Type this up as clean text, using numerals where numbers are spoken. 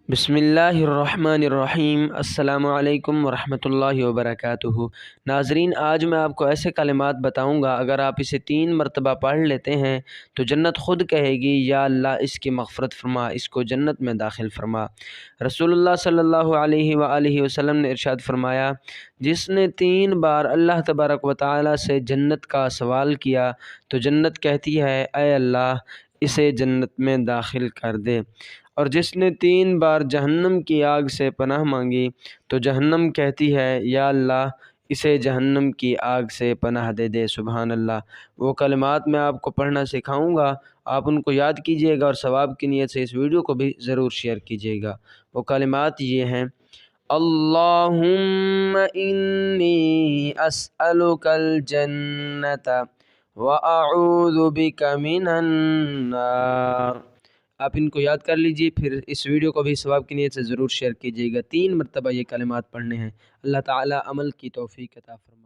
बिस्मिल्लाहिर्रहमानिर्रहीम। अस्सलामु अलैकुम वरहमतुल्लाहि वबरकातुहू। नाज़रीन, आज मैं आपको ऐसे कलिमात बताऊंगा, अगर आप इसे 3 मरतबा पढ़ लेते हैं तो जन्नत ख़ुद कहेगी या अल्लाह इसकी मग़फ़िरत फ़रमा, इसको जन्नत में दाखिल फ़रमा। रसूलुल्लाह सल्लल्लाहु अलैहि वआलिहि वसल्लम ने इरशाद फ़रमाया, जिसने 3 बार अल्लाह तबारक व तआला से जन्नत का सवाल किया तो जन्नत कहती है, ऐ अल्लाह इसे जन्नत में दाखिल कर दे। और जिसने 3 बार जहन्नम की आग से पनाह मांगी तो जहन्नम कहती है, या अल्लाह इसे जहन्नम की आग से पनाह दे दे। सुबहान अल्लाह। वो कलिमात मैं आपको पढ़ना सिखाऊंगा, आप उनको याद कीजिएगा और सवाब की नीयत से इस वीडियो को भी ज़रूर शेयर कीजिएगा। वो कलिमात ये हैं, अल्लाहुम्मा इन्नी अस्अलुकल जन्नत व अऊज़ु बिका मिनन नार। आप इनको याद कर लीजिए, फिर इस वीडियो को भी सवाब की नीयत से ज़रूर शेयर कीजिएगा। 3 मरतबा ये कलिमात पढ़ने हैं। अल्लाह ताला अमल की तौफ़ीक अता फ़रमाए।